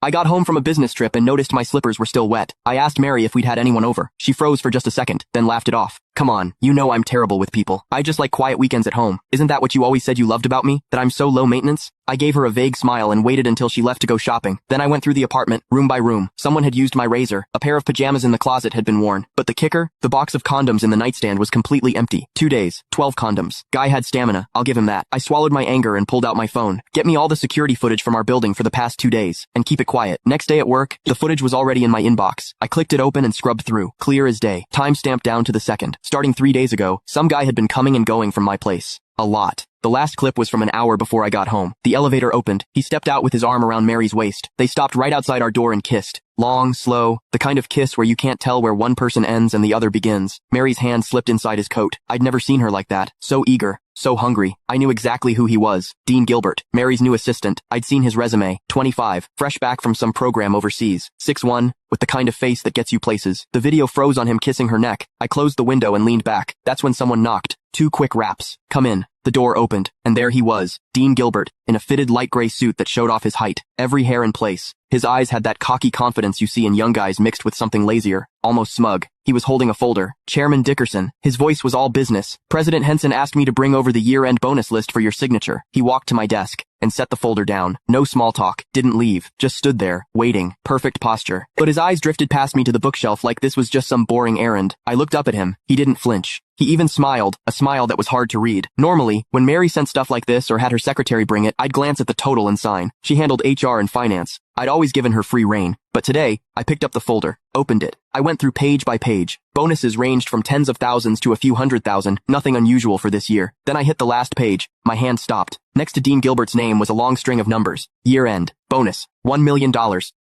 I got home from a business trip and noticed my slippers were still wet. I asked Mary if we'd had anyone over. She froze for just a second, then laughed it off. Come on, you know I'm terrible with people. I just like quiet weekends at home. Isn't that what you always said you loved about me? That I'm so low maintenance? I gave her a vague smile and waited until she left to go shopping. Then I went through the apartment, room by room. Someone had used my razor. A pair of pajamas in the closet had been worn. But the kicker? The box of condoms in the nightstand was completely empty. 2 days, 12 condoms. Guy had stamina, I'll give him that. I swallowed my anger and pulled out my phone. Get me all the security footage from our building for the past 2 days. And keep it quiet. Next day at work, the footage was already in my inbox. I clicked it open and scrubbed through. Clear as day. Time stamped down to the second. Starting 3 days ago, some guy had been coming and going from my place. A lot. The last clip was from an hour before I got home. The elevator opened. He stepped out with his arm around Mary's waist. They stopped right outside our door and kissed. Long, slow, the kind of kiss where you can't tell where one person ends and the other begins. Mary's hand slipped inside his coat. I'd never seen her like that. So eager. So hungry. I knew exactly who he was. Dean Gilbert, Mary's new assistant. I'd seen his resume. 25, fresh back from some program overseas. 6'1", with the kind of face that gets you places. The video froze on him kissing her neck. I closed the window and leaned back. That's when someone knocked. 2 quick raps. Come in. The door opened, and there he was, Dean Gilbert, in a fitted light gray suit that showed off his height, every hair in place. His eyes had that cocky confidence you see in young guys mixed with something lazier, almost smug. He was holding a folder. Chairman Dickerson. His voice was all business. President Henson asked me to bring over the year-end bonus list for your signature. He walked to my desk and set the folder down. No small talk. Didn't leave. Just stood there, waiting. Perfect posture. But his eyes drifted past me to the bookshelf like this was just some boring errand. I looked up at him. He didn't flinch. He even smiled, a smile that was hard to read. Normally, when Mary sent stuff like this or had her secretary bring it, I'd glance at the total and sign. She handled HR and finance. I'd always given her free rein. But today, I picked up the folder, opened it. I went through page by page. Bonuses ranged from tens of thousands to a few 100,000, nothing unusual for this year. Then I hit the last page. My hand stopped. Next to Dean Gilbert's name was a long string of numbers. Year end. Bonus. $1 million.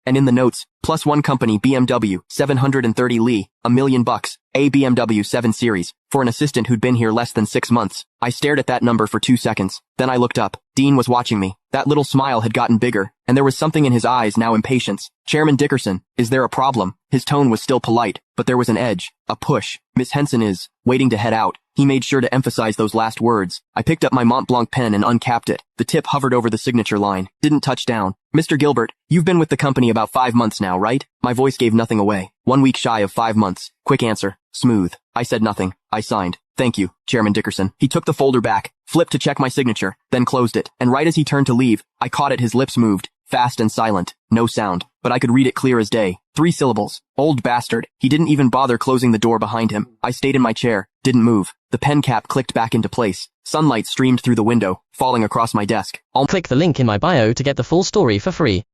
And in the notes, plus one company BMW, 730 Li, $1 million. A BMW 7 Series, for an assistant who'd been here less than 6 months. I stared at that number for 2 seconds. Then I looked up. Dean was watching me. That little smile had gotten bigger, and there was something in his eyes now impatience. Chairman Dickerson, is there a problem? His tone was still polite, but there was an edge, a push. Miss Henson is waiting to head out. He made sure to emphasize those last words. I picked up my Mont Blanc pen and uncapped it. The tip hovered over the signature line. Didn't touch down. Mr. Gilbert, you've been with the company about 5 months now, right? My voice gave nothing away. 1 week shy of 5 months. Quick answer. Smooth. I said nothing. I signed. Thank you, Chairman Dickerson. He took the folder back, flipped to check my signature, then closed it. And right as he turned to leave, I caught it. His lips moved. Fast and silent. No sound. But I could read it clear as day. 3 syllables. Old bastard. He didn't even bother closing the door behind him. I stayed in my chair. Didn't move. The pen cap clicked back into place. Sunlight streamed through the window, falling across my desk. Click the link in my bio to get the full story for free.